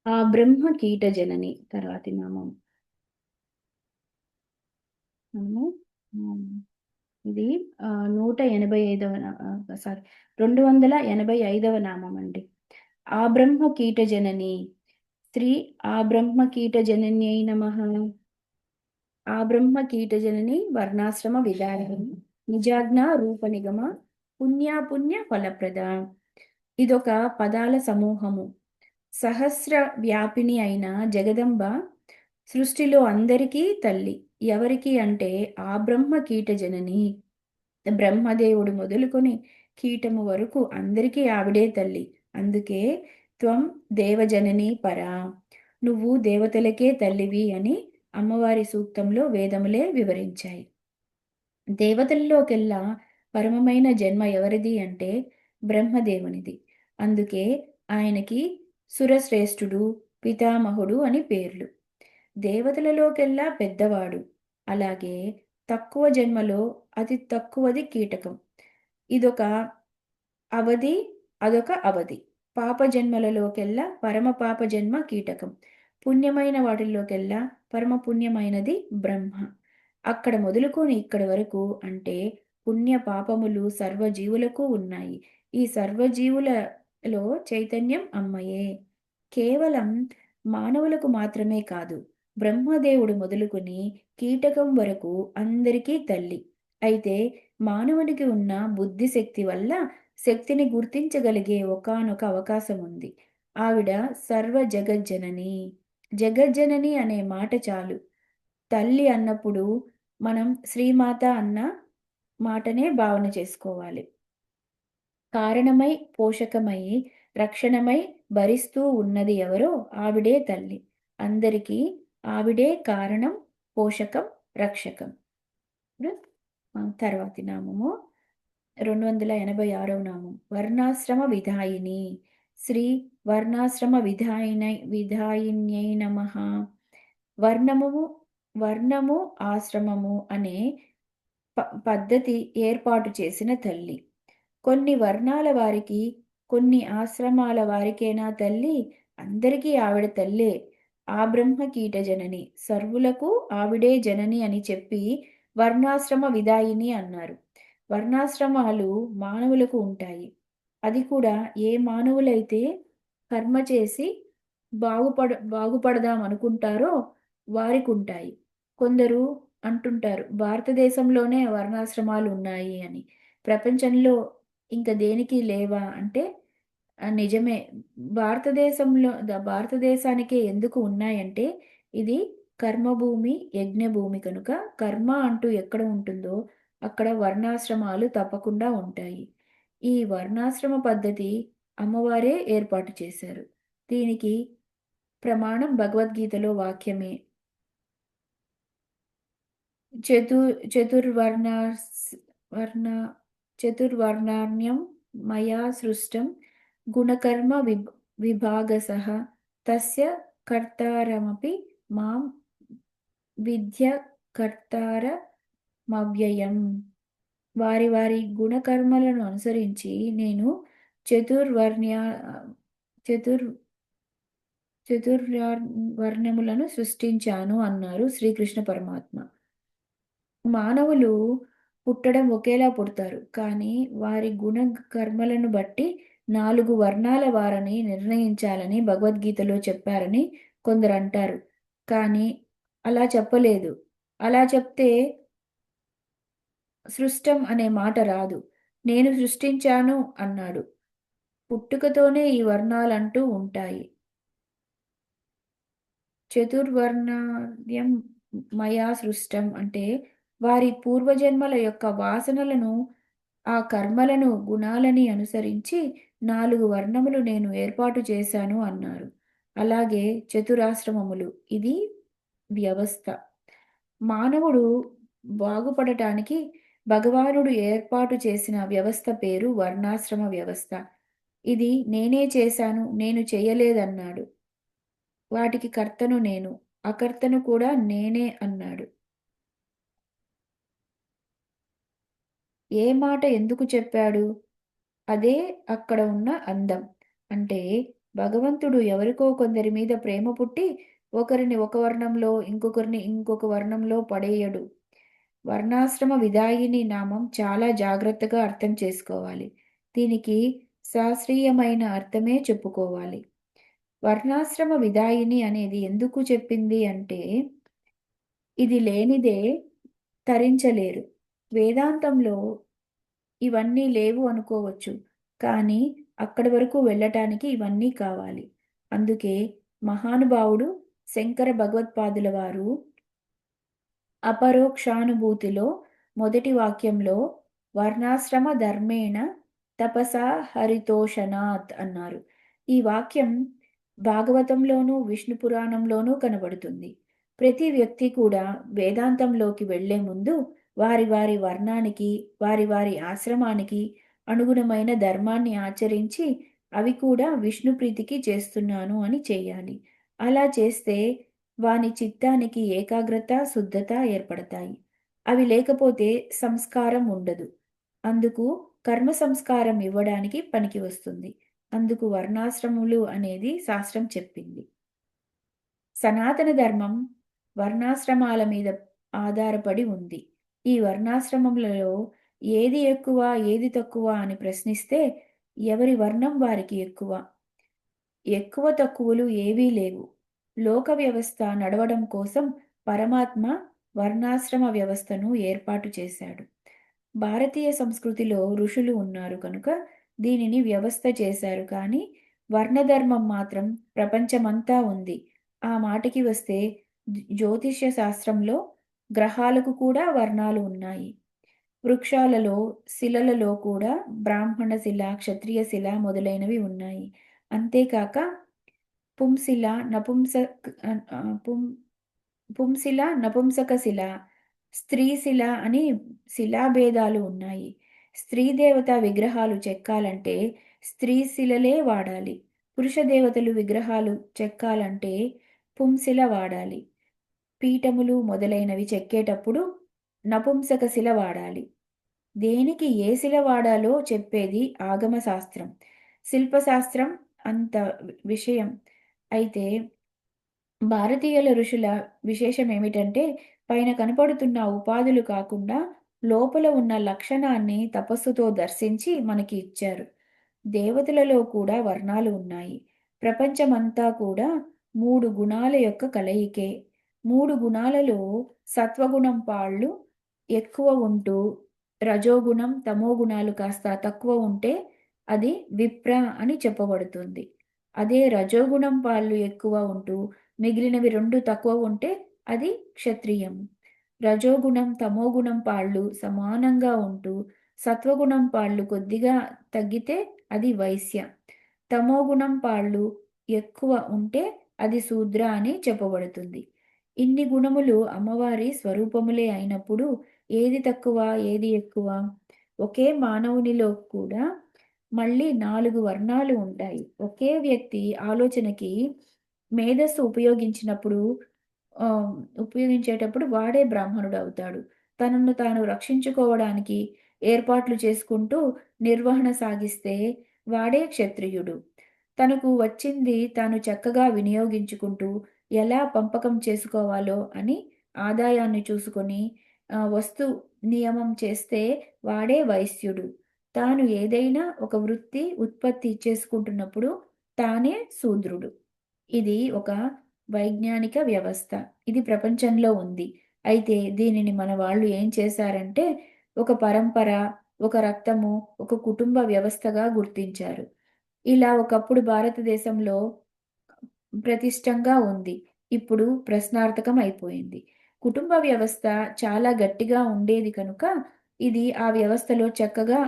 ఆ బ్రహ్మ కీట జనని తర్వాతి నామం. మనము ఇది 185వ సారీ 285వ నామం అండి. ఆ బ్రహ్మ కీట జనని శ్రీ ఆ బ్రహ్మ కీట జనన్యై నమః. ఆ బ్రహ్మ కీట జనని వర్ణాశ్రమ విధారిణి నిజాజ్ఞ రూప నిగమ పుణ్య ఫలప్రద. ఇదొక పదాల సమూహము. సహస్ర వ్యాపిని అయిన జగదంబ సృష్టిలో అందరికీ తల్లి. ఎవరికి అంటే ఆ బ్రహ్మ కీట జనని. బ్రహ్మదేవుడు మొదలుకొని కీటము వరకు అందరికీ ఆవిడే తల్లి. అందుకే త్వం దేవజనని పరా, నువ్వు దేవతలకే తల్లివి అని అమ్మవారి సూక్తంలో వేదములే వివరించాయి. దేవతల్లోకెల్లా పరమమైన జన్మ ఎవరిది అంటే బ్రహ్మదేవునిది. అందుకే ఆయనకి సురశ్రేష్ఠుడు, పితామహుడు అని పేర్లు. దేవతలలోకెల్లా పెద్దవాడు. అలాగే తక్కువ జన్మలో అతి తక్కువది కీటకం. ఇదొక అవధి, అదొక అవధి. పాప జన్మలలోకెల్లా పరమ పాప జన్మ కీటకం. పుణ్యమైన వాటిల్లోకెల్లా పరమ పుణ్యమైనది బ్రహ్మ. అక్కడ మొదలుకొని ఇక్కడి వరకు అంటే పుణ్య పాపములు సర్వజీవులకు ఉన్నాయి. ఈ సర్వజీవులలో చైతన్యం అమ్మయే. కేవలం మానవులకు మాత్రమే కాదు, బ్రహ్మదేవుడు మొదలుకొని కీటకం వరకు అందరికీ తల్లి. అయితే మానవునికి ఉన్న బుద్ధిశక్తి వల్ల శక్తిని గుర్తించగలిగే ఒకానొక అవకాశం ఉంది. ఆవిడ సర్వ జగజ్జనని. జగజ్జనని అనే మాట చాలు. తల్లి అన్నప్పుడు మనం శ్రీమాత అన్న మాటనే భావన చేసుకోవాలి. కారణమై, పోషకమై, రక్షణమై భరిస్తూ ఉన్నది ఎవరో ఆవిడే తల్లి. అందరికీ ఆవిడే కారణం, పోషకం, రక్షకం. ఇప్పుడు తర్వాతి నామము 286వ నామం. వర్ణాశ్రమ విధాయిని శ్రీ వర్ణాశ్రమ విధాయిన్యై నమః. వర్ణము వర్ణము ఆశ్రమము అనే పద్ధతి ఏర్పాటు చేసిన తల్లి. కొన్ని వర్ణాల వారికి, కొన్ని ఆశ్రమాల వారికేనా తల్లి? అందరికీ ఆవిడ తల్లే. ఆ బ్రహ్మ కీట జనని. సర్వులకు ఆవిడే జనని అని చెప్పి వర్ణాశ్రమ విదాయిని అన్నారు. వర్ణాశ్రమాలు మానవులకు ఉంటాయి. అది కూడా ఏ మానవులైతే కర్మ చేసి బాగుపడదాం అనుకుంటారో వారికి ఉంటాయి. కొందరు అంటుంటారు భారతదేశంలోనే వర్ణాశ్రమాలు ఉన్నాయి అని. ప్రపంచంలో ఇంక దేనికి లేవా అంటే నిజమే. భారతదేశానికే ఎందుకు ఉన్నాయంటే ఇది కర్మభూమి, యజ్ఞభూమి కనుక కర్మ అంటూ ఎక్కడ ఉంటుందో అక్కడ వర్ణాశ్రమాలు తప్పకుండా ఉంటాయి. ఈ వర్ణాశ్రమ పద్ధతి అమ్మవారే ఏర్పాటు చేశారు. దీనికి ప్రమాణం భగవద్గీతలో వాక్యమే. చతు వర్ణ చతుర్వర్ణాన్యం మయా సృష్టం గుణకర్మ విభాగసః తస్య కర్తారమపి మాం విద్య కర్తారమవ్యయం. వారి వారి గుణకర్మలను అనుసరించి నేను చతుర్వర్ణ్య చతుర్ చతుర్వర్ణములను సృష్టించాను అన్నారు శ్రీకృష్ణ పరమాత్మ. మానవులు పుట్టడం ఒకేలా పుడతారు. కానీ వారి గుణ కర్మలను బట్టి 4 వర్ణాల వారని నిర్ణయించాలని భగవద్గీతలో చెప్పారని కొందరు అంటారు. కానీ అలా చెప్పలేదు. అలా చెప్తే సృష్టం అనే మాట రాదు. నేను సృష్టించాను అన్నాడు. పుట్టుకతోనే ఈ వర్ణాలంటూ ఉంటాయి. చతుర్వర్ణ్యం మయా సృష్టం అంటే వారి పూర్వజన్మల యొక్క వాసనలను, ఆ కర్మలను, గుణాలని అనుసరించి 4 వర్ణములు నేను ఏర్పాటు చేశాను అన్నారు. అలాగే చతురాశ్రమములు ఇది వ్యవస్థ. మానవుడు బాగుపడటానికి భగవానుడు ఏర్పాటు చేసిన వ్యవస్థ పేరు వర్ణాశ్రమ వ్యవస్థ. ఇది నేనే చేశాను, నేను చేయలేదన్నాడు. వాటికి కర్తను నేను, అకర్తను కూడా నేనే అన్నాడు. ఏ మాట ఎందుకు చెప్పాడు? అదే అక్కడ ఉన్న అందం. అంటే భగవంతుడు ఎవరికో కొందరి మీద ప్రేమ పుట్టి ఒకరిని ఒక వర్ణంలో ఇంకొకరిని ఇంకొక వర్ణంలో పడేయడు. వర్ణాశ్రమ విదాయిని నామం చాలా జాగ్రత్తగా అర్థం చేసుకోవాలి. దీనికి శాస్త్రీయమైన అర్థమే చెప్పుకోవాలి. వర్ణాశ్రమ విదాయిని అనేది ఎందుకు చెప్పింది అంటే, ఇది లేనిదే తరించలేరు. వేదాంతంలో ఇవన్నీ లేవు అనుకోవచ్చు. కానీ అక్కడి వరకు వెళ్ళటానికి ఇవన్నీ కావాలి. అందుకే మహానుభావుడు శంకర భగవత్పాదుల వారు అపరోక్షానుభూతిలో మొదటి వాక్యంలో వర్ణాశ్రమ ధర్మేణ తపసా హరితోషణాత్ అన్నారు. ఈ వాక్యం భాగవతంలోనూ విష్ణు పురాణంలోనూ కనబడుతుంది. ప్రతి వ్యక్తి కూడా వేదాంతంలోకి వెళ్లే ముందు వారి వారి వర్ణానికి వారి వారి ఆశ్రమానికి అనుగుణమైన ధర్మాన్ని ఆచరించి అవి కూడా విష్ణు ప్రీతికి చేస్తున్నాను అని చేయాలి. అలా చేస్తే వాని చిత్తానికి ఏకాగ్రత, శుద్ధత ఏర్పడతాయి. అవి లేకపోతే సంస్కారం ఉండదు. అందుకు కర్మ సంస్కారం ఇవ్వడానికి పనికి వస్తుంది. అందుకు వర్ణాశ్రములు అనేది శాస్త్రం చెప్పింది. సనాతన ధర్మం వర్ణాశ్రమాల మీద ఆధారపడి ఉంది. ఈ వర్ణాశ్రమములలో ఏది ఎక్కువ, ఏది తక్కువ అని ప్రశ్నిస్తే ఎవరి వర్ణం వారికి ఎక్కువ. ఎక్కువ తక్కువలు ఏవీ లేవు. లోక వ్యవస్థ నడవడం కోసం పరమాత్మ వర్ణాశ్రమ వ్యవస్థను ఏర్పాటు చేశాడు. భారతీయ సంస్కృతిలో ఋషులు ఉన్నారు కనుక దీనిని వ్యవస్థ చేశారు. కానీ వర్ణధర్మం మాత్రం ప్రపంచమంతా ఉంది. ఆ మాటకి వస్తే జ్యోతిష్య శాస్త్రంలో గ్రహాలకు కూడా వర్ణాలు ఉన్నాయి. వృక్షాలలో, శిలలలో కూడా బ్రాహ్మణ శిల, క్షత్రియ శిల మొదలైనవి ఉన్నాయి. అంతేకాక పుంశిల, పుంశిల, నపుంసక శిల, స్త్రీ శిల అని శిలాభేదాలు ఉన్నాయి. స్త్రీ దేవత విగ్రహాలు చెక్కాలంటే స్త్రీ శిలలే వాడాలి. పురుష దేవతలు విగ్రహాలు చెక్కాలంటే పుంశిల వాడాలి. పీఠములు మొదలైనవి చెక్కేటప్పుడు నపుంసక శిల వాడాలి. దేనికి ఏ శిల వాడాలో చెప్పేది ఆగమ శాస్త్రం. శిల్పశాస్త్రం అంత విషయం. అయితే భారతీయుల ఋషుల విశేషం ఏమిటంటే పైన కనపడుతున్న ఉపాధులు కాకుండా లోపల ఉన్న లక్షణాన్ని తపస్సుతో దర్శించి మనకి ఇచ్చారు. దేవతలలో కూడా వర్ణాలు ఉన్నాయి. ప్రపంచమంతా కూడా 3 గుణాల యొక్క కలయికే. 3 గుణాలలో సత్వగుణం పాళ్ళు ఎక్కువ ఉంటూ రజోగుణం, తమోగుణాలు కాస్త తక్కువ ఉంటే అది విప్ర అని చెప్పబడుతుంది. అదే రజోగుణం పాళ్ళు ఎక్కువ ఉంటూ మిగిలినవి 2 తక్కువ ఉంటే అది క్షత్రియం. రజోగుణం, తమోగుణం పాళ్ళు సమానంగా ఉంటూ సత్వగుణం పాళ్ళు కొద్దిగా తగ్గితే అది వైశ్య. తమోగుణం పాళ్ళు ఎక్కువ ఉంటే అది శూద్ర అని చెప్పబడుతుంది. ఇన్ని గుణములు అమ్మవారి స్వరూపములే అయినప్పుడు ఏది తక్కువ, ఏది ఎక్కువ? ఒకే మానవునిలో కూడా మళ్ళీ 4 వర్ణాలు ఉంటాయి. ఒకే వ్యక్తి ఆలోచనకి మేధస్సు ఆహ్, ఉపయోగించేటప్పుడు వాడే బ్రాహ్మణుడు అవుతాడు. తనను తాను రక్షించుకోవడానికి ఏర్పాట్లు చేసుకుంటూ నిర్వహణ సాగిస్తే వాడే క్షత్రియుడు. తనకు వచ్చింది తాను చక్కగా వినియోగించుకుంటూ ఎలా పంపకం చేసుకోవాలో అని ఆదాయాన్ని చూసుకొని వస్తు నియమం చేస్తే వాడే వైశ్యుడు. తాను ఏదైనా ఒక వృత్తి ఉత్పత్తి చేసుకుంటున్నప్పుడు తానే శూద్రుడు. ఇది ఒక వైజ్ఞానిక వ్యవస్థ. ఇది ప్రపంచంలో ఉంది. అయితే దీనిని మన వాళ్ళు ఏం చేశారంటే ఒక పరంపర, ఒక రక్తము, ఒక కుటుంబ వ్యవస్థగా గుర్తించారు. ఇలా ఒకప్పుడు భారతదేశంలో ప్రతిష్టంగా ఉంది. ఇప్పుడు ప్రశ్నార్థకం అయిపోయింది. కుటుంబ వ్యవస్థ చాలా గట్టిగా ఉండేది కనుక ఇది ఆ వ్యవస్థలో చక్కగా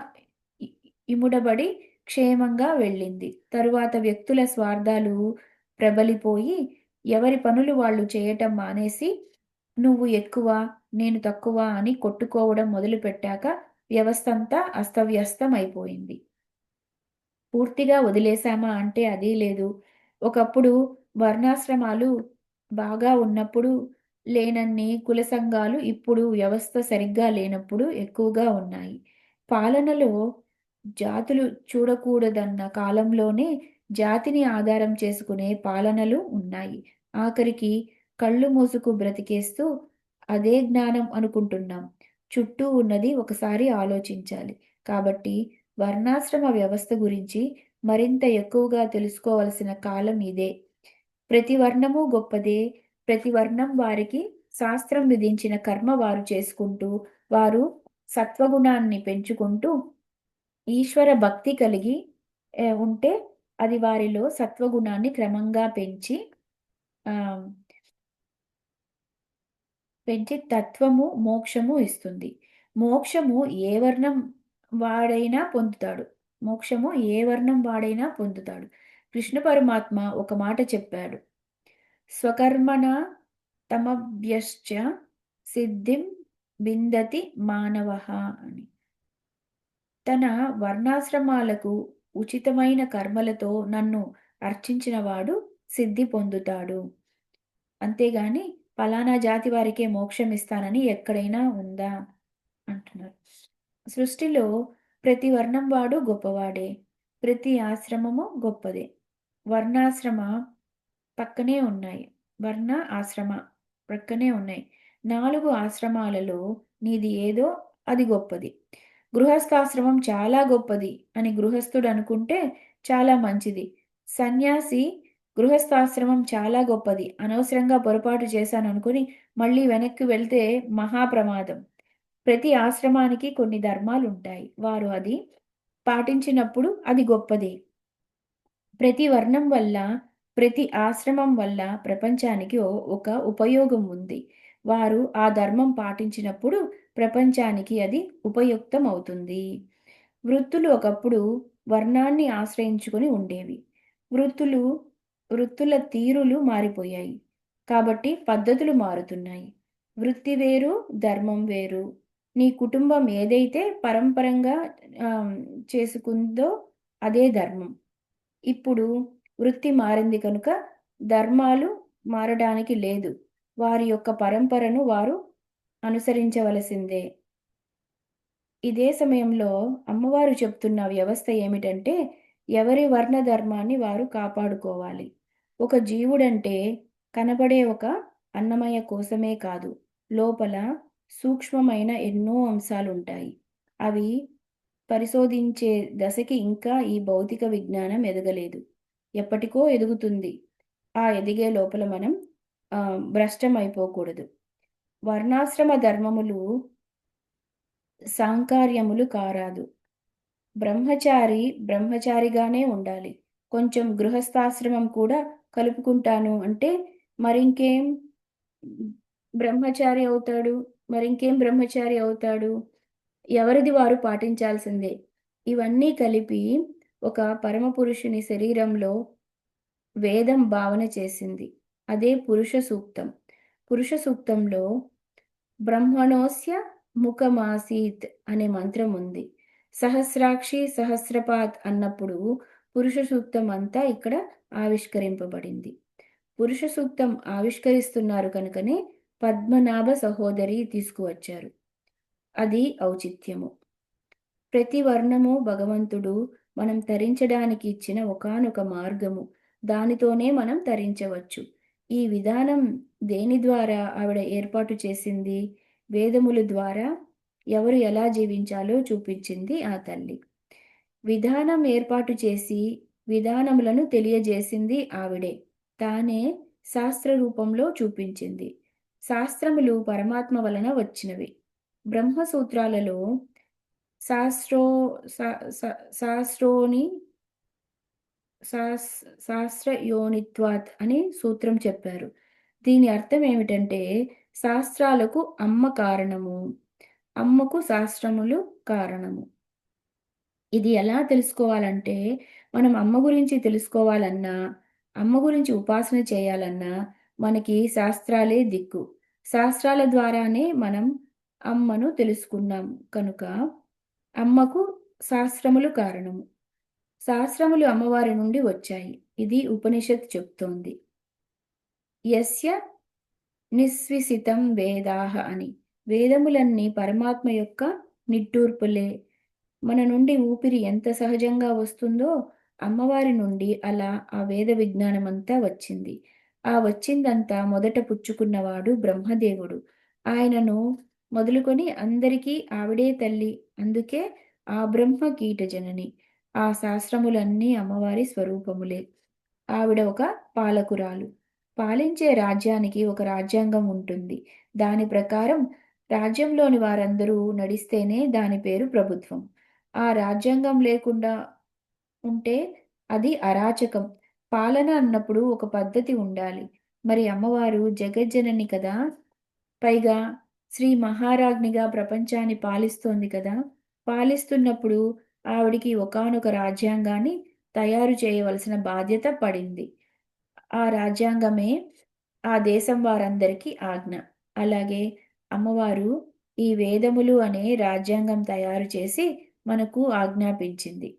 ఇ ఇముడబడి క్షేమంగా వెళ్ళింది. తరువాత వ్యక్తుల స్వార్థాలు ప్రబలిపోయి ఎవరి పనులు వాళ్ళు చేయటం మానేసి నువ్వు ఎక్కువ, నేను తక్కువ అని కొట్టుకోవడం మొదలుపెట్టాక వ్యవస్థంతా అస్తవ్యస్తం అయిపోయింది. పూర్తిగా వదిలేశామా అంటే అదీ లేదు. ఒకప్పుడు వర్ణాశ్రమాలు బాగా ఉన్నప్పుడు లేనన్ని కుల సంఘాలు ఇప్పుడు వ్యవస్థ సరిగ్గా లేనప్పుడు ఎక్కువగా ఉన్నాయి. పాలనలో జాతులు చూడకూడదన్న కాలంలోనే జాతిని ఆధారం చేసుకునే పాలనలు ఉన్నాయి. ఆఖరికి కళ్ళు మూసుకు బ్రతికేస్తూ అదే జ్ఞానం అనుకుంటున్నాం. చుట్టూ ఉన్నది ఒకసారి ఆలోచించాలి. కాబట్టి వర్ణాశ్రమ వ్యవస్థ గురించి మరింత ఎక్కువగా తెలుసుకోవలసిన కాలం ఇదే. ప్రతి వర్ణము గొప్పదే. ప్రతి వర్ణం వారికి శాస్త్రం విధించిన కర్మ వారు చేసుకుంటూ, వారు సత్వగుణాన్ని పెంచుకుంటూ, ఈశ్వర భక్తి కలిగి ఉంటే అది వారిలో సత్వగుణాన్ని క్రమంగా ఆహ్, పెంచి తత్వము, మోక్షము ఇస్తుంది. మోక్షము ఏ వర్ణం వాడైనా పొందుతాడు. మోక్షము ఏ వర్ణం వాడైనా పొందుతాడు. కృష్ణ పరమాత్మ ఒక మాట చెప్పాడు. స్వకర్మణ తమభ్యశ్చ సిద్ధిం విందతి మానవః అని. తన వర్ణాశ్రమాలకు ఉచితమైన కర్మలతో నన్ను అర్చించినవాడు సిద్ధి పొందుతాడు. అంతేగాని పలానా జాతి వారికే మోక్షం ఇస్తానని ఎక్కడైనా ఉందా అంటున్నారు. సృష్టిలో ప్రతి వర్ణం వాడు గొప్పవాడే. ప్రతి ఆశ్రమము గొప్పదే. వర్ణాశ్రమ పక్కనే ఉన్నాయి. వర్ణ, ఆశ్రమ ప్రక్కనే ఉన్నాయి. 4 ఆశ్రమాలలో నీది ఏదో అది గొప్పది. గృహస్థాశ్రమం చాలా గొప్పది అని గృహస్థుడు అనుకుంటే చాలా మంచిది. సన్యాసి గృహస్థాశ్రమం చాలా గొప్పది. అనవసరంగా పొరపాటు చేశాననుకుని మళ్ళీ వెనక్కి వెళ్తే మహాప్రమాదం. ప్రతి ఆశ్రమానికి కొన్ని ధర్మాలుంటాయి. వారు అది పాటించినప్పుడు అది గొప్పదే. ప్రతి వర్ణం వల్ల, ప్రతి ఆశ్రమం వల్ల ప్రపంచానికి ఒక ఉపయోగం ఉంది. వారు ఆ ధర్మం పాటించినప్పుడు ప్రపంచానికి అది ఉపయుక్తం అవుతుంది. వృత్తులు ఒకప్పుడు వర్ణాన్ని ఆశ్రయించుకొని ఉండేవి. వృత్తులు వృత్తుల తీరులు మారిపోయాయి. కాబట్టి పద్ధతులు మారుతున్నాయి. వృత్తి వేరు, ధర్మం వేరు. నీ కుటుంబం ఏదైతే పరంపరంగా ఆహ్, చేసుకుందో అదే ధర్మం. ఇప్పుడు వృత్తి మారింది కనుక ధర్మాలు మారడానికి లేదు. వారి యొక్క పరంపరను వారు అనుసరించవలసిందే. ఇదే సమయంలో అమ్మవారు చెప్తున్న వ్యవస్థ ఏమిటంటే, ఎవరి వర్ణ ధర్మాన్ని వారు కాపాడుకోవాలి. ఒక జీవుడంటే కనపడే ఒక అన్నమయ కోశమే కాదు. లోపల సూక్ష్మమైన ఎన్నో అంశాలుంటాయి. అవి పరిశోధించే దశకి ఇంకా ఈ భౌతిక విజ్ఞానం ఎదగలేదు. ఎప్పటికో ఎదుగుతుంది. ఆ ఎదిగే లోపల మనం భ్రష్టమైపోకూడదు. వర్ణాశ్రమ ధర్మములు సాంకర్యములు కారాదు. బ్రహ్మచారి బ్రహ్మచారిగానే ఉండాలి. కొంచెం గృహస్థాశ్రమం కూడా కలుపుకుంటాను అంటే మరింకేం బ్రహ్మచారి అవుతాడు. మరింకేం బ్రహ్మచారి అవుతాడు. ఎవరిది వారు పాటించాల్సిందే. ఇవన్నీ కలిపి ఒక పరమపురుషుని శరీరంలో వేదం భావన చేసింది. అదే పురుష సూక్తం. పురుష సూక్తంలో బ్రహ్మణోస్య ముఖమాసీత్ అనే మంత్రం ఉంది. సహస్రాక్షి సహస్రపాత్ అన్నప్పుడు పురుష సూక్తం అంతా ఇక్కడ ఆవిష్కరింపబడింది. పురుష సూక్తం ఆవిష్కరిస్తున్నారు కనుకనే పద్మనాభ సహోదరి తీసుకువచ్చారు. అది ఔచిత్యము. ప్రతి వర్ణము భగవంతుడు మనం తరించడానికి ఇచ్చిన ఒకానొక మార్గము. దానితోనే మనం తరించవచ్చు. ఈ విధానం దేని ద్వారా ఆవిడ ఏర్పాటు చేసింది? వేదముల ద్వారా ఎవరు ఎలా జీవించాలో చూపించింది ఆ తల్లి. విధానం ఏర్పాటు చేసి విధానములను తెలియజేసింది ఆవిడే. తానే శాస్త్ర రూపంలో చూపించింది. శాస్త్రములు పరమాత్మ వలన వచ్చినవి. బ్రహ్మసూత్రాలలో శాస్త్రో శా శా శాస్త్రోని శాస్ శాస్త్రయోనిత్వాత్ అని సూత్రం చెప్పారు. దీని అర్థం ఏమిటంటే శాస్త్రాలకు అమ్మ కారణము. అమ్మకు శాస్త్రములు కారణము. ఇది ఎలా తెలుసుకోవాలంటే మనం అమ్మ గురించి తెలుసుకోవాలన్నా, అమ్మ గురించి ఉపాసన చేయాలన్నా మనకి శాస్త్రాలే దిక్కు. శాస్త్రాల ద్వారానే మనం అమ్మను తెలుసుకున్నాం కనుక అమ్మకు శాస్త్రములు కారణము. శాస్త్రములు అమ్మవారి నుండి వచ్చాయి. ఇది ఉపనిషత్ చెప్తోంది. యస్య నిస్విసితం వేదాః అని. వేదములన్నీ పరమాత్మ యొక్క నిట్టూర్పులే. మన నుండి ఊపిరి ఎంత సహజంగా వస్తుందో అమ్మవారి నుండి అలా ఆ వేద విజ్ఞానమంతా వచ్చింది. ఆ వచ్చిందంతా మొదట పుచ్చుకున్నవాడు బ్రహ్మదేవుడు. ఆయనను మొదలుకొని అందరికీ ఆవిడే తల్లి. అందుకే ఆ బ్రహ్మ కీట జనని. ఆ శాస్త్రములన్నీ అమ్మవారి స్వరూపములే. ఆవిడ ఒక పాలకురాలు. పాలించే రాజ్యానికి ఒక రాజ్యాంగం ఉంటుంది. దాని ప్రకారం రాజ్యంలోని వారందరూ నడిస్తేనే దాని పేరు ప్రభుత్వం. ఆ రాజ్యాంగం లేకుండా ఉంటే అది అరాచకం. పాలన అన్నప్పుడు ఒక పద్ధతి ఉండాలి. మరి అమ్మవారు జగజ్జనని కదా! పైగా శ్రీ మహారాజ్ఞిగా ప్రపంచాన్ని పాలిస్తోంది కదా! పాలిస్తున్నప్పుడు ఆవిడికి ఒకానొక రాజ్యాంగాన్ని తయారు చేయవలసిన బాధ్యత పడింది. ఆ రాజ్యాంగమే ఆ దేశం వారందరికీ ఆజ్ఞ. అలాగే అమ్మవారు ఈ వేదములు అనే రాజ్యాంగం తయారు చేసి మనకు ఆజ్ఞాపించింది.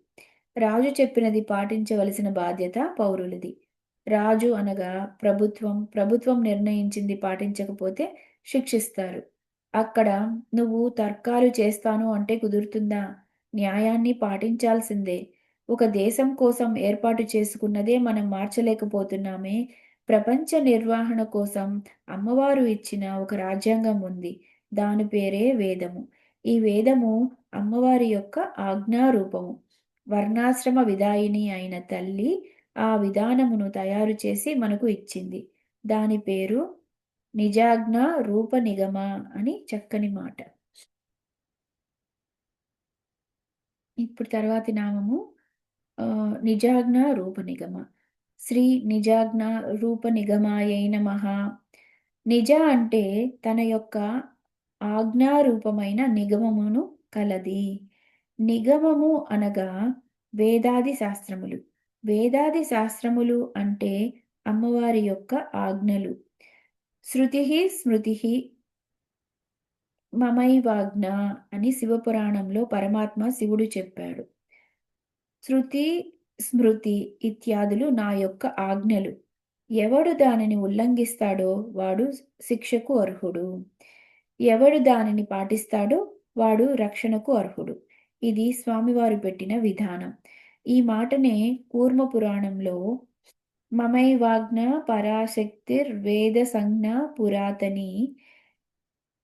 రాజు చెప్పినది పాటించవలసిన బాధ్యత పౌరులది. రాజు అనగా ప్రభుత్వం, ప్రభుత్వం నిర్ణయించింది పాటించకపోతే శిక్షిస్తారు. అక్కడ నువ్వు తర్కాలు చేస్తాను అంటే కుదురుతుందా? న్యాయాన్ని పాటించాల్సిందే. ఒక దేశం కోసం ఏర్పాటు చేసుకున్నదే మనం మార్చలేకపోతున్నామే. ప్రపంచ నిర్వహణ కోసం అమ్మవారు ఇచ్చిన ఒక రాజ్యాంగం ఉంది. దాని పేరే వేదము. ఈ వేదము అమ్మవారి యొక్క ఆజ్ఞారూపము. వర్ణాశ్రమ విదాయిని అయిన తల్లి ఆ విధానమును తయారు చేసి మనకు ఇచ్చింది. దాని పేరు నిజాజ్ఞ రూప నిగమ అని చక్కని మాట. ఇప్పుడు తర్వాతి నామము నిజాజ్ఞ రూప నిగమ. శ్రీ నిజాజ్ఞ రూప నిగమాయై నమః. నిజ అంటే తన యొక్క ఆజ్ఞారూపమైన నిగమమును కలది. నిగమము అనగా వేదాది శాస్త్రములు. వేదాది శాస్త్రములు అంటే అమ్మవారి యొక్క ఆజ్ఞలు. శృతి స్మృతి మమైవాజ్ఞ అని శివపురాణంలో పరమాత్మ శివుడు చెప్పాడు. శృతి, స్మృతి ఇత్యాదులు నా యొక్క ఆజ్ఞలు. ఎవడు దానిని ఉల్లంఘిస్తాడో వాడు శిక్షకు అర్హుడు. ఎవడు దానిని పాటిస్తాడో వాడు రక్షణకు అర్హుడు. ఇది స్వామివారు పెట్టిన విధానం. ఈ మాటనే కూర్మ పురాణంలో మమైవాజ్ఞ పరాశక్తిర్వేద సంజ్ఞ పురాతని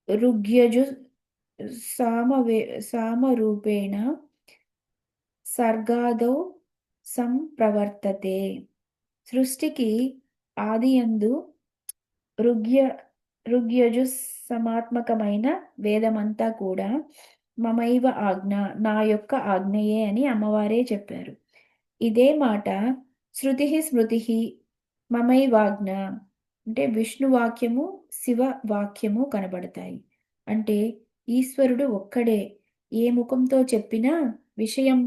ఋగ్యజు సామరూపేణ సర్గాదౌ సంప్రవర్తతే. సృష్టికి ఆదియందు ఋగ్య ఋగ్యజుస్ సమాత్మకమైన వేదమంతా కూడా మమైవ ఆజ్ఞ నా యొక్క ఆజ్ఞయే అని అమ్మవారే చెప్పారు. ఇదే మాట శృతి స్మృతి మమైవాజ్ఞ అంటే విష్ణు వాక్యము శివ వాక్యము కనబడతాయి. అంటే ఈశ్వరుడు ఒక్కడే. ఏ ముఖంతో చెప్పినా విషయం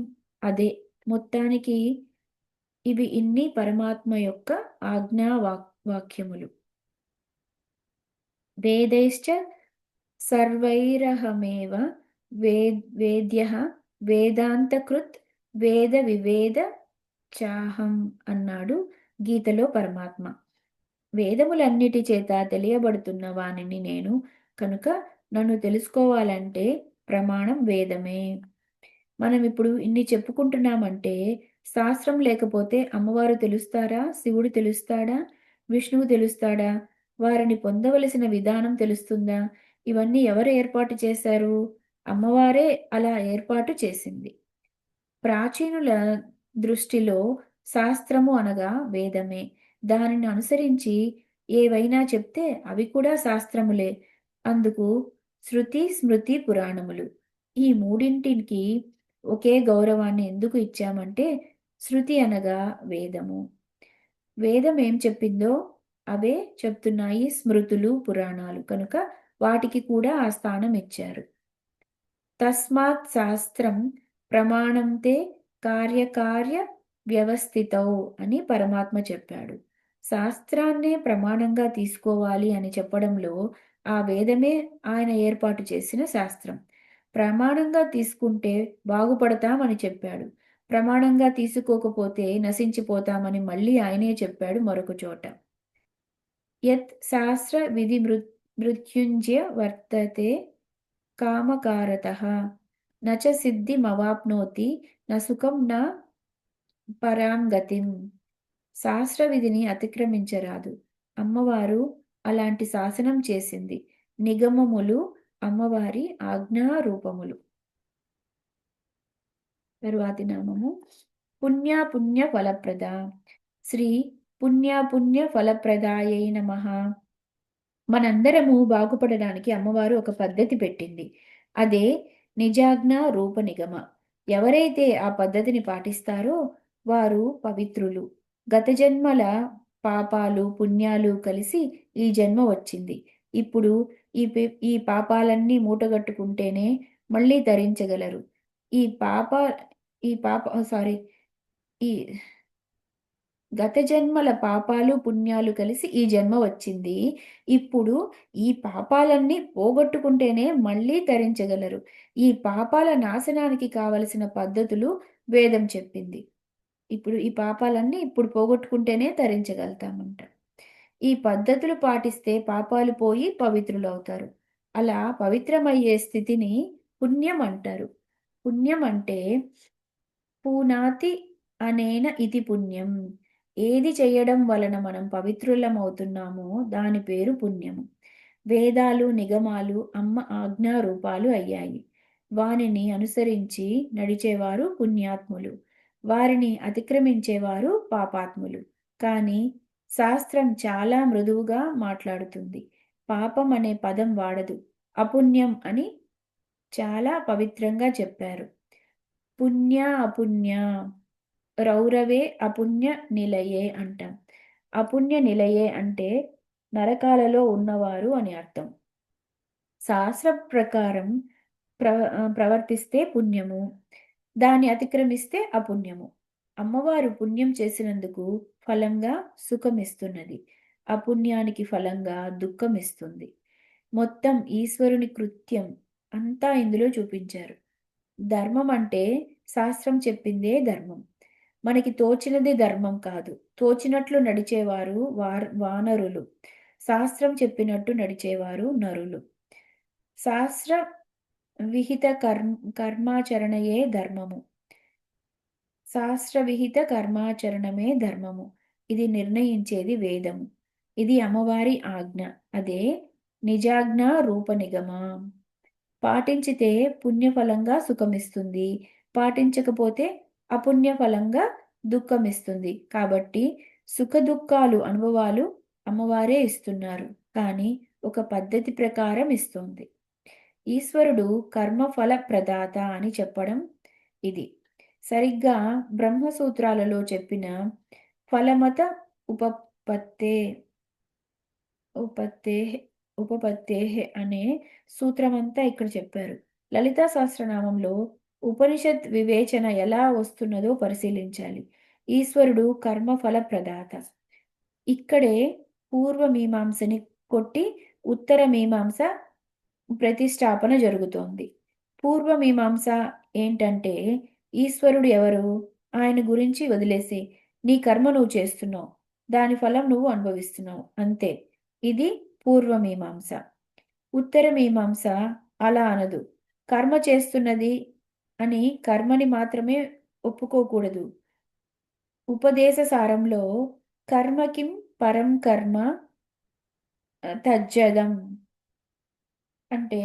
అదే. మొత్తానికి ఇవి ఇన్ని పరమాత్మ యొక్క వాక్యములు. వేదైశ్చ సర్వైరహమేవ వేద్యః వేదాంతకృత్ వేద వివేద చాహం అన్నాడు గీతలో పరమాత్మ. వేదములన్నిటి చేత తెలియబడుతున్న వానిని నేను కనుక నన్ను తెలుసుకోవాలంటే ప్రమాణం వేదమే. మనం ఇప్పుడు ఇన్ని చెప్పుకుంటున్నామంటే శాస్త్రం లేకపోతే అమ్మవారు తెలుస్తారా? శివుడు తెలుస్తాడా? విష్ణువు తెలుస్తాడా? వారిని పొందవలసిన విధానం తెలుస్తుందా? ఇవన్నీ ఎవరు ఏర్పాటు చేశారు? అమ్మవారే అలా ఏర్పాటు చేసింది. ప్రాచీనుల దృష్టిలో శాస్త్రము అనగా వేదమే. దానిని అనుసరించి ఏవైనా చెప్తే అవి కూడా శాస్త్రములే. అందుకు శృతి, స్మృతి, పురాణములు. ఈ మూడింటికి ఒకే గౌరవాన్ని ఎందుకు ఇచ్చామంటే శృతి అనగా వేదము. వేదం ఏం చెప్పిందో అవే చెప్తున్నాయి స్మృతులు, పురాణాలు. కనుక వాటికి కూడా ఆ స్థానం ఇచ్చారు. తస్మాత్ శాస్త్రం ప్రమాణంతే కార్యకార్య వ్యవస్థితౌ అని పరమాత్మ చెప్పాడు. శాస్త్రాన్నే ప్రమాణంగా తీసుకోవాలి అని చెప్పడంలో ఆ వేదమే ఆయన ఏర్పాటు చేసిన శాస్త్రం. ప్రమాణంగా తీసుకుంటే బాగుపడతామని చెప్పాడు. ప్రమాణంగా తీసుకోకపోతే నశించిపోతామని మళ్ళీ ఆయనే చెప్పాడు మరొక చోట. యత్ శాస్త్ర విధి మృత్యుంజ్య వర్తతే కామకారతః న చ సిద్ధిమవాప్నోతి న సుఖం న పరాం గతిం. శాస్త్ర విధిని అతిక్రమించరాదు. అమ్మవారు అలాంటి శాసనం చేసింది. నిగమములు అమ్మవారి ఆజ్ఞారూపములు. తరువాతి నామము పుణ్య ఫలప్రద. శ్రీ పుణ్య ఫలప్రదాయై నమః. మనందరము బాగుపడడానికి అమ్మవారు ఒక పద్ధతి పెట్టింది. అదే నిజాజ్ఞ రూప నిగమ. ఎవరైతే ఆ పద్ధతిని పాటిస్తారో వారు పవిత్రులు. గత జన్మల పాపాలు పుణ్యాలు కలిసి ఈ జన్మ వచ్చింది. ఇప్పుడు ఈ పాపాలన్నీ మూటగట్టుకుంటేనే మళ్ళీ తరించగలరు. ఈ పాప ఈ పాప సారీ ఈ గత జన్మల పాపాలు పుణ్యాలు కలిసి ఈ జన్మ వచ్చింది. ఇప్పుడు ఈ పాపాలన్నీ పోగొట్టుకుంటేనే మళ్ళీ తరించగలరు. ఈ పాపాల నాశనానికి కావలసిన పద్ధతులు వేదం చెప్పింది. ఇప్పుడు ఈ పాపాలన్నీ ఇప్పుడు పోగొట్టుకుంటేనే తరించగలుగుతామంట. ఈ పద్ధతులు పాటిస్తే పాపాలు పోయి పవిత్రులవుతారు. అలా పవిత్రమయ్యే స్థితిని పుణ్యం అంటారు. పుణ్యం అంటే పూనాతి అనేన ఇది పుణ్యం. ఏది చేయడం వలన మనం పవిత్రులమవుతున్నామో దాని పేరు పుణ్యము. వేదాలు నిగమాలు అమ్మ ఆజ్ఞా రూపాలు అయ్యాయి. వానిని అనుసరించి నడిచేవారు పుణ్యాత్ములు. వారిని అతిక్రమించేవారు పాపాత్ములు. కానీ శాస్త్రం చాలా మృదువుగా మాట్లాడుతుంది. పాపం అనే పదం వాడదు. అపుణ్యం అని చాలా పవిత్రంగా చెప్పారు. పుణ్య అపుణ్య రౌరవే అపుణ్య నిలయే అంటాం. అపుణ్య నిలయే అంటే నరకాలలో ఉన్నవారు అని అర్థం. శాస్త్ర ప్రకారం ప్రవర్తిస్తే పుణ్యము, దాన్ని అతిక్రమిస్తే అపుణ్యము. అమ్మవారు పుణ్యం చేసినందుకు ఫలంగా సుఖమిస్తున్నది, అపుణ్యానికి ఫలంగా దుఃఖమిస్తుంది. మొత్తం ఈశ్వరుని కృత్యం అంతా ఇందులో చూపించారు. ధర్మం అంటే శాస్త్రం చెప్పిందే ధర్మం. మనకి తోచినది ధర్మం కాదు. తోచినట్లు నడిచేవారు వానరులు. శాస్త్రం చెప్పినట్టు నడిచేవారు నరులు. శాస్త్ర విహిత కర్మాచరణయే ధర్మము. శాస్త్ర విహిత కర్మాచరణమే ధర్మము. ఇది నిర్ణయించేది వేదము. ఇది అమ్మవారి ఆజ్ఞ. అదే నిజాజ్ఞ రూప నిగమ. పాటించితే పుణ్యఫలంగా సుఖమిస్తుంది, పాటించకపోతే అపుణ్యఫలంగా దుఃఖమిస్తుంది. కాబట్టి సుఖ దుఃఖాలు అనుభవాలు అమ్మవారే ఇస్తున్నారు, కానీ ఒక పద్ధతి ప్రకారం ఇస్తుంది. ఈశ్వరుడు కర్మఫల ప్రదాత అని చెప్పడం ఇది. సరిగ్గా బ్రహ్మసూత్రాలలో చెప్పిన ఫలమత ఉపపత్తే ఉపత్తే ఉపపత్తే అనే సూత్రమంతా ఇక్కడ చెప్పారు. లలితా సహస్రనామంలో ఉపనిషత్ వివేచన ఎలా వస్తున్నదో పరిశీలించాలి. ఈశ్వరుడు కర్మఫల ప్రదాత. ఇక్కడే పూర్వ మీమాంసని కొట్టి ఉత్తర మీమాంస ప్రతిష్టాపన జరుగుతోంది. పూర్వ మీమాంస ఏంటంటే ఈశ్వరుడు ఎవరు, ఆయన గురించి వదిలేసి నీ కర్మ నువ్వు చేస్తున్నావు, దాని ఫలం నువ్వు అనుభవిస్తున్నావు అంతే. ఇది పూర్వమీమాంస. ఉత్తరమీమాంస అలా అనదు. కర్మ చేస్తున్నది అని కర్మని మాత్రమే ఒప్పుకోకూడదు. ఉపదేశ సారంలో కర్మకిం పరం కర్మ తజ్జదం అంటే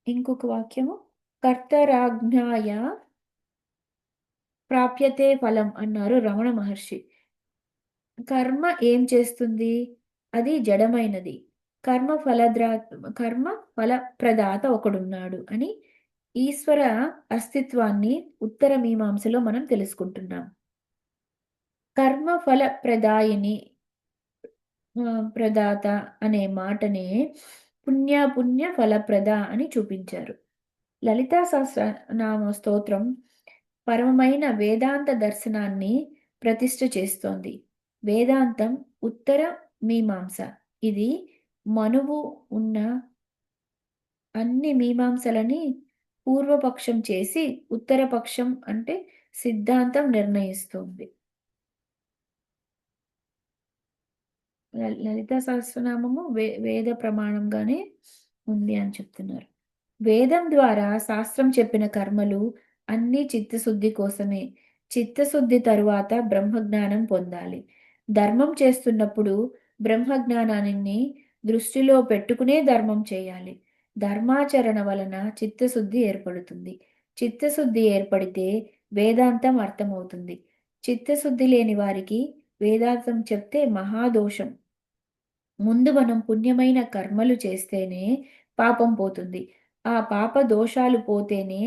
ఇంకొక వాక్యము కర్తరాజ్ఞాయ ప్రాప్యతే ఫలం అన్నారు రమణ మహర్షి. కర్మ ఏం చేస్తుంది? అది జడమైనది. కర్మ ఫలప్రదాత ఒకడున్నాడు అని ఈశ్వర అస్తిత్వాన్ని ఉత్తర మీమాంసలో మనం తెలుసుకుంటున్నాం. కర్మ ఫలప్రదాయిని ప్రదాత అనే మాటనే పుణ్య ఫలప్రద అని చూపించారు. లలితా సహస్రనామ స్తోత్రం పరమమైన వేదాంత దర్శనాన్ని ప్రతిష్ఠ చేస్తోంది. వేదాంతం ఉత్తర మీమాంస. ఇది మనువు ఉన్న అన్ని మీమాంసలని పూర్వపక్షం చేసి ఉత్తరపక్షం అంటే సిద్ధాంతం నిర్ణయిస్తుంది. లలితా సహస్రనామము వేద ప్రమాణంగానే ఉంది అని చెప్తున్నారు. వేదం ద్వారా శాస్త్రం చెప్పిన కర్మలు అన్నీ చిత్తశుద్ధి కోసమే. చిత్తశుద్ధి తరువాత బ్రహ్మజ్ఞానం పొందాలి. ధర్మం చేస్తున్నప్పుడు బ్రహ్మజ్ఞానాన్ని దృష్టిలో పెట్టుకునే ధర్మం చేయాలి. ధర్మాచరణ వలన చిత్తశుద్ధి ఏర్పడుతుంది. చిత్తశుద్ధి ఏర్పడితే వేదాంతం అర్థమవుతుంది. చిత్తశుద్ధి లేని వారికి వేదాంతం చెప్తే మహాదోషం. ముందు మనం పుణ్యమైన కర్మలు చేస్తేనే పాపం పోతుంది. ఆ పాప దోషాలు పోతేనే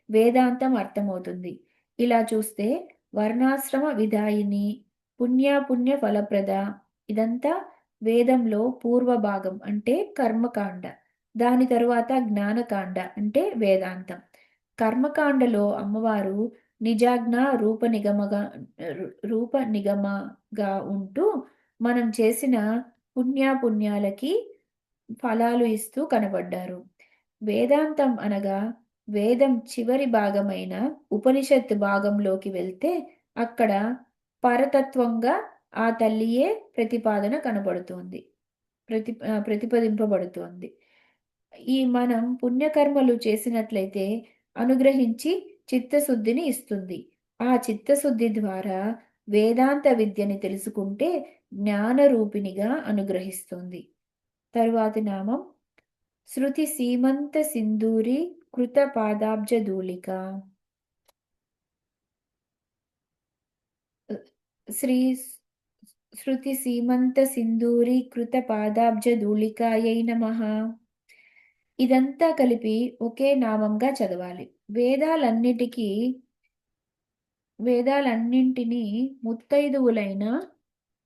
వేదాంతం అర్థమవుతుంది. ఇలా చూస్తే వర్ణాశ్రమ విధాయిని, పుణ్య ఫలప్రద ఇదంతా వేదంలో పూర్వ భాగం అంటే కర్మకాండ. దాని తరువాత జ్ఞానకాండ అంటే వేదాంతం. కర్మకాండలో అమ్మవారు నిజాజ్ఞ రూప నిగమగా ఉంటూ మనం చేసిన పుణ్యాలకి ఫలాలు ఇస్తూ కనబడ్డారు. వేదాంతం అనగా వేదం చివరి భాగమైన ఉపనిషత్ భాగంలోకి వెళ్తే అక్కడ పరతత్వంగా ఆ తల్లియే ప్రతిపాదన కనబడుతోంది. ప్రతిపదింపబడుతోంది. ఈ మనం పుణ్యకర్మలు చేసినట్లయితే అనుగ్రహించి చిత్తశుద్ధిని ఇస్తుంది. ఆ చిత్తశుద్ధి ద్వారా వేదాంత విద్యని తెలుసుకుంటే జ్ఞానరూపిణిగా అనుగ్రహిస్తుంది. తరువాతి నామం శృతి సీమంత సింధూరి కృత పాదాబ్జ ధూళిక. శ్రీ శృతి సీమంత సింధూరి కృత పాదాబ్జ ధూళికాయై నమః. ఇదంతా కలిపి ఒకే నామంగా చదవాలి. వేదాలన్నింటినీ ముత్తైదువులైన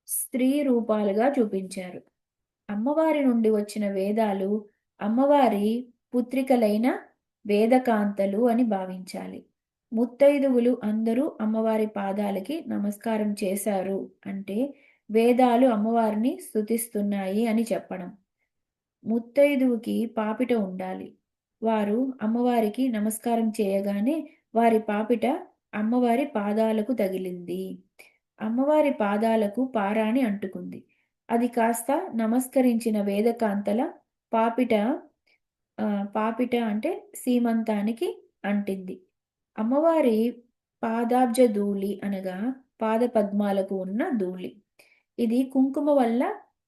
స్త్రీ రూపాలుగా చూపించారు. అమ్మవారి నుండి వచ్చిన వేదాలు అమ్మవారి పుత్రికలైన వేదకాంతలు అని భావించాలి. ముత్తైదువులు అందరూ అమ్మవారి పాదాలకి నమస్కారం చేశారు అంటే వేదాలు అమ్మవారిని స్తుతిస్తున్నాయి అని చెప్పడం. ముత్తైదువుకి పాపిట ఉండాలి. వారు అమ్మవారికి నమస్కారం చేయగానే వారి పాపిట అమ్మవారి పాదాలకు తగిలింది. అమ్మవారి పాదాలకు పారాణి అంటుకుంది. అది కాస్త నమస్కరించిన వేదకాంతల పాపిట పాపిట అంటే సీమంతానికి అంటింది. అమ్మవారి పాదాబ్జ ధూళి అనగా పాద పద్మాలకు ఉన్న ధూళి. ఇది కుంకుమ వల్ల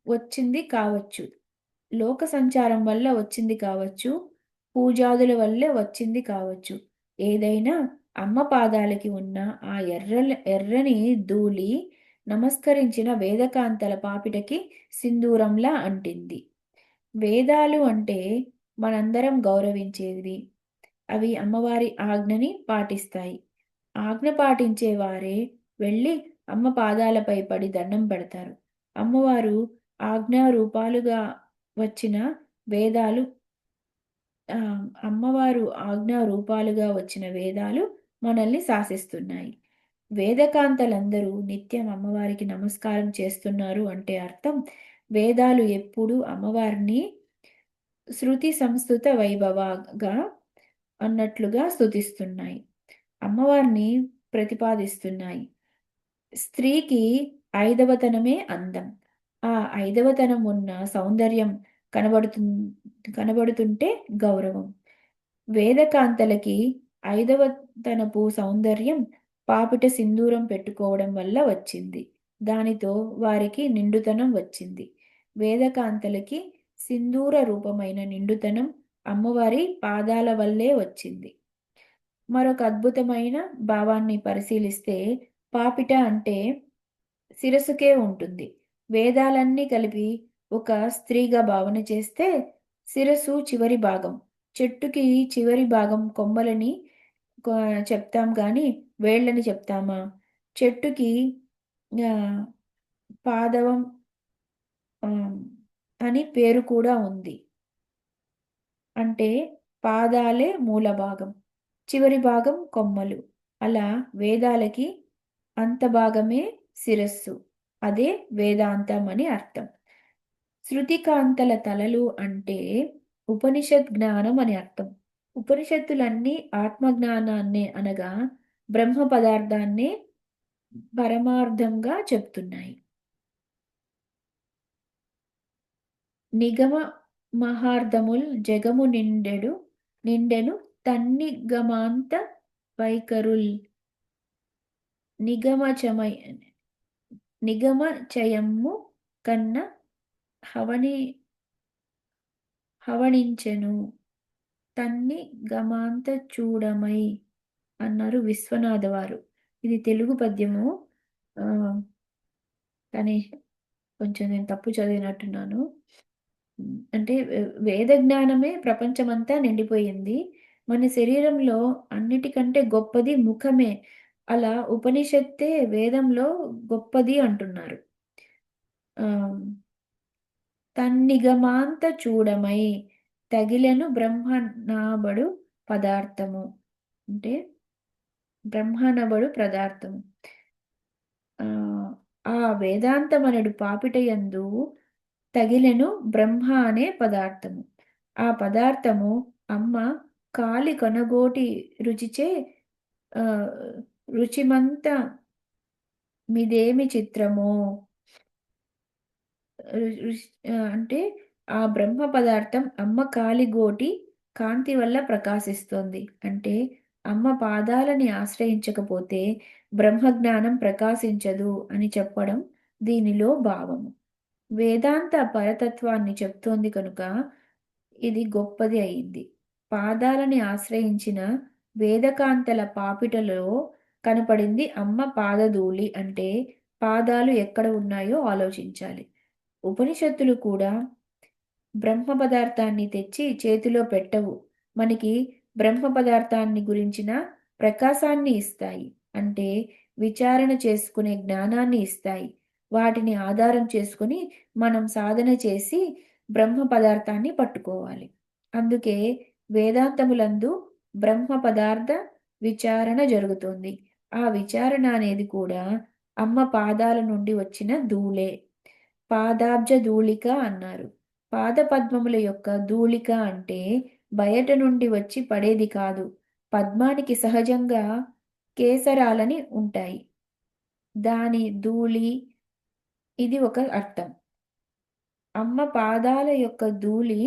వచ్చింది కావచ్చు, లోక సంచారం వల్ల వచ్చింది కావచ్చు, పూజాదుల వల్లే వచ్చింది కావచ్చు. ఏదైనా అమ్మ పాదాలకి ఉన్న ఆ ఎర్రని ధూళి నమస్కరించిన వేదకాంతల పాపిటకి సింధూరంలా అంటింది. వేదాలు అంటే మనందరం గౌరవించేవి. అవి అమ్మవారి ఆజ్ఞని పాటిస్తాయి. ఆజ్ఞ పాటించే వారే వెళ్ళి అమ్మ పాదాలపై పడి దండం పెడతారు. అమ్మవారు ఆజ్ఞారూపాలుగా వచ్చిన వేదాలు అమ్మవారు ఆజ్ఞారూపాలుగా వచ్చిన వేదాలు మనల్ని శాసిస్తున్నాయి. వేదకాంతలందరూ నిత్యం అమ్మవారికి నమస్కారం చేస్తున్నారు అంటే అర్థం వేదాలు ఎప్పుడూ అమ్మవారిని శృతి సంస్కృత వైభవగా అన్నట్లుగా స్తుతిస్తున్నాయి. అమ్మవారిని ప్రతిపాదిస్తున్నాయి. స్త్రీకి ఐదవతనమే అందం. ఆ ఐదవతనం ఉన్న సౌందర్యం కనబడుతు కనబడుతుంటే గౌరవం. వేదకాంతలకి ఐదవతనపు సౌందర్యం పాపిట సింధూరం పెట్టుకోవడం వల్ల వచ్చింది. దానితో వారికి నిండుతనం వచ్చింది. వేదకాంతలకి సింధూర రూపమైన నిండుతనం అమ్మవారి పాదాల వల్లే వచ్చింది. మరొక అద్భుతమైన భావాన్ని పరిశీలిస్తే పాపిట అంటే శిరస్సుకే ఉంటుంది. వేదాలన్నీ కలిపి ఒక స్త్రీగా భావన చేస్తే శిరస్సు చివరి భాగం. చెట్టుకి చివరి భాగం కొమ్మలని చెప్తాం కానీ వేళ్ళని చెప్తామా? చెట్టుకి పాదవం అని పేరు కూడా ఉంది. అంటే పాదాలే మూల భాగం, చివరి భాగం కొమ్మలు. అలా వేదాలకి అంత భాగమే శిరస్సు. అదే వేదాంతం అని అర్థం. శృతికాంతల తలలు అంటే ఉపనిషత్ జ్ఞానం అని అర్థం. ఉపనిషత్తులన్నీ ఆత్మజ్ఞానాన్నే అనగా బ్రహ్మ పదార్థాన్నే పరమార్థంగా చెప్తున్నాయి. నిగమ మహార్థముల్ జగము నిండెను తన్నిగమాంత వైఖరుల్ నిగమచమై నిగమచయమ్ము కన్న హవని హవణించెను తన్ని గమాంత చూడమై అన్నారు విశ్వనాథ వారు. ఇది తెలుగు పద్యము. ఆ, కానీ కొంచెం నేను తప్పు చదివినట్టున్నాను. అంటే వేద జ్ఞానమే ప్రపంచమంతా నిండిపోయింది. మన శరీరంలో అన్నిటికంటే గొప్పది ముఖమే. అలా ఉపనిషత్తే వేదంలో గొప్పది అంటున్నారు. ఆ, తన్నిగమాంత చూడమై తగిలెను బ్రహ్మనాబడు పదార్థము. అంటే బ్రహ్మనబడు పదార్థము. ఆ ఆ వేదాంతమనడు పాపిటయందు తగిలెను బ్రహ్మ అనే పదార్థము. ఆ పదార్థము అమ్మ కాలి కొనగోటి రుచిచే ఆ, రుచిమంత మిదేమి చిత్రమో. అంటే ఆ బ్రహ్మ పదార్థం అమ్మ కాలిగోటి కాంతి వల్ల ప్రకాశిస్తోంది. అంటే అమ్మ పాదాలని ఆశ్రయించకపోతే బ్రహ్మజ్ఞానం ప్రకాశించదు అని చెప్పడం దీనిలో భావము. వేదాంత పరతత్వాన్ని చెప్తోంది కనుక ఇది గొప్పది అయింది. పాదాలని ఆశ్రయించిన వేదకాంతల పాపిటలో కనపడింది అమ్మ పాదధూళి. అంటే పాదాలు ఎక్కడ ఉన్నాయో ఆలోచించాలి. ఉపనిషత్తులు కూడా బ్రహ్మ పదార్థాన్ని తెచ్చి చేతిలో పెట్టవు. మనకి బ్రహ్మ పదార్థాన్ని గురించిన ప్రకాశాన్ని ఇస్తాయి. అంటే విచారణ చేసుకునే జ్ఞానాన్ని ఇస్తాయి. వాటిని ఆధారం చేసుకుని మనం సాధన చేసి బ్రహ్మ పదార్థాన్ని పట్టుకోవాలి. అందుకే వేదాంతములందు బ్రహ్మ పదార్థ విచారణ జరుగుతుంది. ఆ విచారణ అనేది కూడా అమ్మ పాదాల నుండి వచ్చిన ధూళే. పాదాబ్జ ధూళిక అన్నారు. పాదపద్మముల యొక్క ధూళిక అంటే బయట నుండి వచ్చి పడేది కాదు. పద్మానికి సహజంగా కేసరాలని ఉంటాయి. దాని ధూళి ఇది ఒక అర్థం. అమ్మ పాదాల యొక్క ధూళి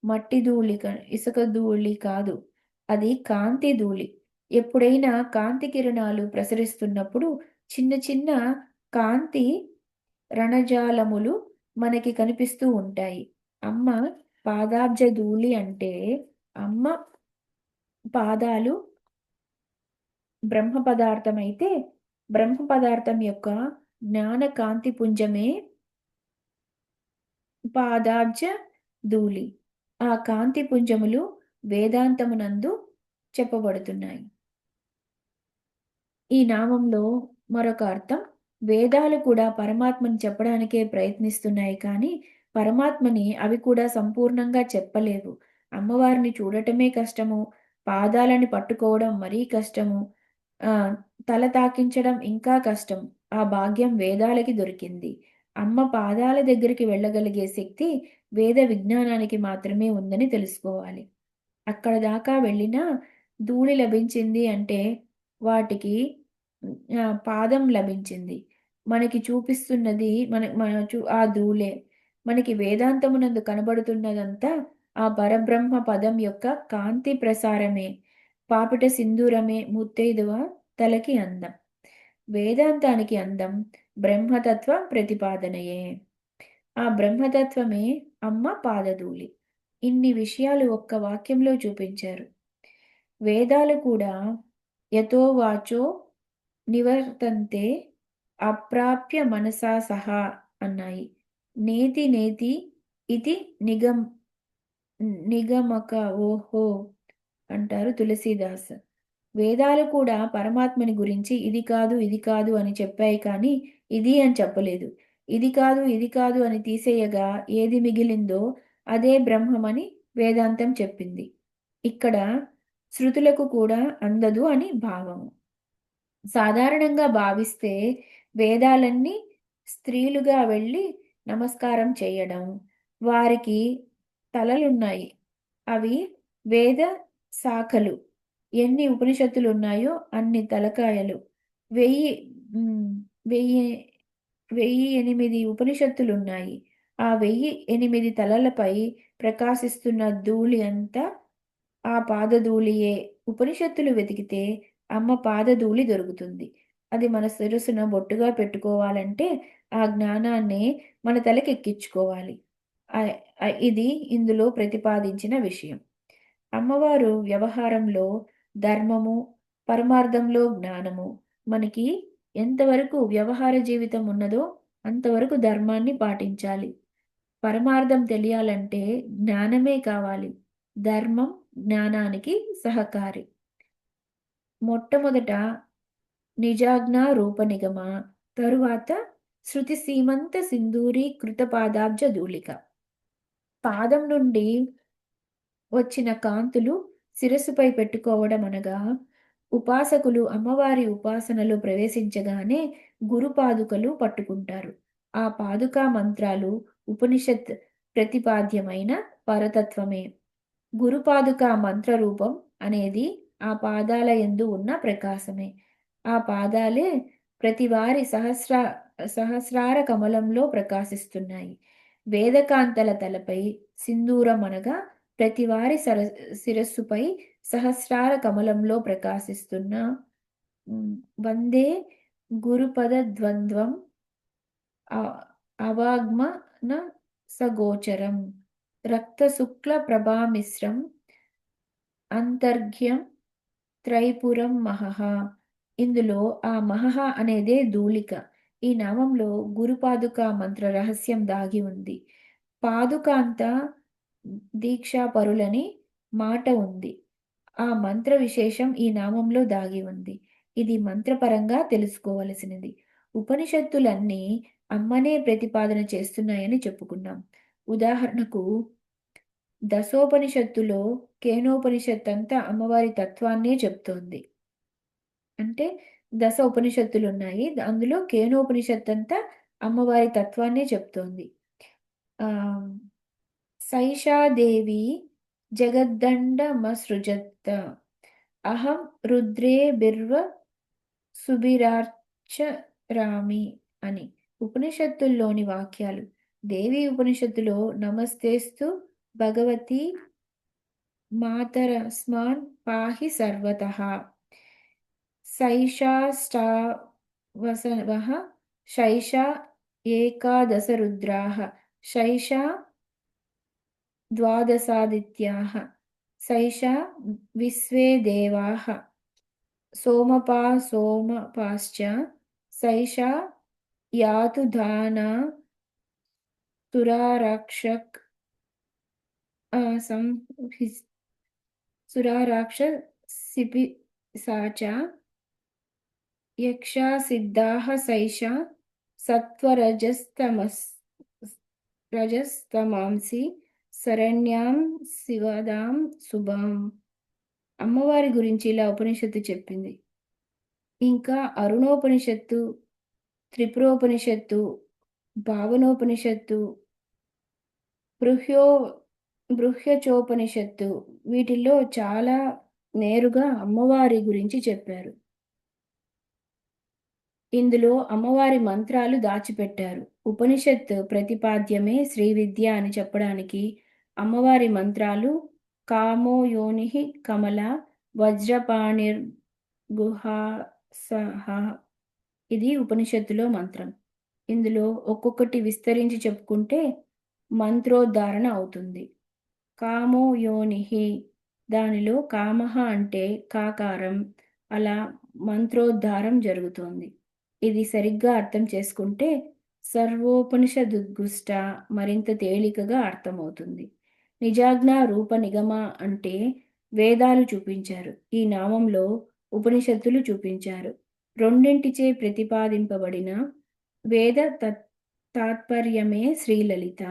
మట్టి ధూళి ఇసుక ధూళి కాదు. అది కాంతి ధూళి. ఎప్పుడైనా కాంతి కిరణాలు ప్రసరిస్తున్నప్పుడు చిన్న చిన్న కాంతి రణజాలములు మనకి కనిపిస్తూ ఉంటాయి. అమ్మ పాదాబ్జ ధూళి అంటే అమ్మ పాదాలు బ్రహ్మ పదార్థం అయితే బ్రహ్మ పదార్థం యొక్క జ్ఞాన కాంతి పుంజమే పాదాబ్జ ధూళి. ఆ కాంతి పుంజములు వేదాంతమునందు చెప్పబడుతున్నాయి. ఈ నామంలో మరొక అర్థం వేదాలు కూడా పరమాత్మని చెప్పడానికే ప్రయత్నిస్తున్నాయి కానీ పరమాత్మని అవి కూడా సంపూర్ణంగా చెప్పలేవు. అమ్మవారిని చూడటమే కష్టము, పాదాలని పట్టుకోవడం మరీ కష్టము, ఆ తల తాకించడం ఇంకా కష్టం. ఆ భాగ్యం వేదాలకి దొరికింది. అమ్మ పాదాల దగ్గరికి వెళ్ళగలిగే శక్తి వేద విజ్ఞానానికి మాత్రమే ఉందని తెలుసుకోవాలి. అక్కడ దాకా వెళ్ళినా ధూళి లభించింది అంటే వాటికి పాదం లభించింది. మనకి చూపిస్తున్నది ఆ ధూళే. మనకి వేదాంతమునందు కనబడుతున్నదంతా ఆ పరబ్రహ్మ పదం యొక్క కాంతి ప్రసారమే. పాపిట సింధూరమే ముత్తైదువ తలకి అందం. వేదాంతానికి అందం బ్రహ్మతత్వ ప్రతిపాదనయే. ఆ బ్రహ్మతత్వమే అమ్మ పాదధూళి. ఇన్ని విషయాలు ఒక్క వాక్యంలో చూపించారు. వేదాలు కూడా యతో వాచో నివర్తంతే అప్రాప్య మనసా సహా అన్నాయి. నేతి నేతి ఇది నిగమక ఓహో అంటారు తులసీదాస్. వేదాలు కూడా పరమాత్మని గురించి ఇది కాదు ఇది కాదు అని చెప్పాయి కానీ ఇది అని చెప్పలేదు. ఇది కాదు ఇది కాదు అని తీసేయగా ఏది మిగిలిందో అదే బ్రహ్మమని వేదాంతం చెప్పింది. ఇక్కడ శృతులకు కూడా అందదు అని భావము. సాధారణంగా భావిస్తే వేదాలన్నీ స్త్రీలుగా వెళ్ళి నమస్కారం చేయడం, వారికి తలలున్నాయి, అవి వేద శాఖలు. ఎన్ని ఉపనిషత్తులు ఉన్నాయో అన్ని తలకాయలు. వెయ్యి ఉమ్, వెయ్యి 1008 ఉపనిషత్తులున్నాయి. ఆ 1008 తలలపై ప్రకాశిస్తున్న ధూళి అంతా ఆ పాదధూళియే. ఉపనిషత్తులు వెతికితే అమ్మ పాదధూళి దొరుకుతుంది. అది మన శిరస్సున బొట్టుగా పెట్టుకోవాలంటే ఆ జ్ఞానాన్ని మన తలకెక్కించుకోవాలి. ఆహ్, ఇది ఇందులో ప్రతిపాదించిన విషయం. అమ్మవారు వ్యవహారంలో ధర్మము, పరమార్థంలో జ్ఞానము. మనకి ఎంతవరకు వ్యవహార జీవితం ఉన్నదో అంతవరకు ధర్మాన్ని పాటించాలి. పరమార్థం తెలియాలంటే జ్ఞానమే కావాలి. ధర్మం జ్ఞానానికి సహకారి. మొట్టమొదట నిజాజ్ఞ రూపనిగమ, తరువాత శృతి సీమంత సింధూరీ కృత పాదాబ్జ ధూళిక. పాదం నుండి వచ్చిన కాంతులు శిరస్సుపై పెట్టుకోవడం అనగా ఉపాసకులు అమ్మవారి ఉపాసనలో ప్రవేశించగానే గురు పాదుకలు పట్టుకుంటారు. ఆ పాదుకా మంత్రాలు ఉపనిషత్ ప్రతిపాద్యమైన పరతత్వమే. గురుపాదుక మంత్రరూపం అనేది ఆ పాదాల యందు ఉన్న ప్రకాశమే. ఆ పాదాలే ప్రతివారి సహస్రార కమలంలో ప్రకాశిస్తున్నాయి. వేదకాంతల తలపై సింధూరం అనగా ప్రతివారి శిరస్సుపై సహస్రార కమలంలో ప్రకాశిస్తున్న వందే గురుపద ద్వంద్వం అవాగ్మన సగోచరం రక్తశుక్ల ప్రభామిశ్రం అంతర్ఘ్యం త్రైపురం మహః. ఇందులో ఆ మహః అనేదే ధూళిక. ఈ నామంలో గురుపాదుక మంత్ర రహస్యం దాగి ఉంది. పాదుకాంత దీక్షాపరులని మాట ఉంది. ఆ మంత్ర విశేషం ఈ నామంలో దాగి ఉంది. ఇది మంత్రపరంగా తెలుసుకోవలసినది. ఉపనిషత్తులన్నీ అమ్మనే ప్రతిపాదన చేస్తున్నాయని చెప్పుకున్నాం. ఉదాహరణకు దశోపనిషత్తులో కేనోపనిషత్తంతా అమ్మవారి తత్వాన్నే చెప్తోంది. అంటే దశ ఉపనిషత్తులున్నాయి. అందులో కేనోపనిషత్తంతా అమ్మవారి తత్వాన్నే చెప్తోంది. ఆహ్, సైషా దేవి జగద్దండమసృజత్ అహం రుద్రే బిర్వ సుబిరార్చరామి అని ఉపనిషత్తుల్లోని వాక్యాలు. దేవి ఉపనిషత్తులో నమస్తేస్తు భగవతి మాతరస్మాన్ పాహి సర్వతః సైషాష్టావసవః షైషా ఏకాదశరుద్రాः షైషా ద్వాదశాదిత్యాः సైషా విశ్వే దేవాः सोमपाश्च सैषा यातु दाना सुराराक्षक सुराराक्षसिपिशाचा यक्षा सिद्धाः सैषा రజస్తమాంసి శరణ్యాం శివదాం శుభాం. అమ్మవారి గురించి ఇలా ఉపనిషత్తు చెప్పింది. ఇంకా అరుణోపనిషత్తు, త్రిపురోపనిషత్తు, భావనోపనిషత్తు, బృహ్యో బృహ్యచోపనిషత్తు వీటిల్లో చాలా నేరుగా అమ్మవారి గురించి చెప్పారు. ఇందులో అమ్మవారి మంత్రాలు దాచిపెట్టారు. ఉపనిషత్ ప్రతిపాద్యమే శ్రీవిద్య అని చెప్పడానికి అమ్మవారి మంత్రాలు కామో యోనిః కమల వజ్రపాణిర్గుహాసః. ఇది ఉపనిషత్తులో మంత్రం. ఇందులో ఒక్కొక్కటి విస్తరించి చెప్పుకుంటే మంత్రోద్ధారణ అవుతుంది. కామో యోనిః దానిలో కామః అంటే కాకారం. అలా మంత్రోద్ధారం జరుగుతోంది. ఇది సరిగ్గా అర్థం చేసుకుంటే సర్వోపనిషదుద్గుష్ట మరింత తేలికగా అర్థమవుతుంది. నిజాజ్ఞ రూప నిగమ అంటే వేదాలు చూపించారు. ఈ నామంలో ఉపనిషత్తులు చూపించారు. రెండింటిచే ప్రతిపాదింపబడిన వేద తాత్పర్యమే శ్రీలలిత.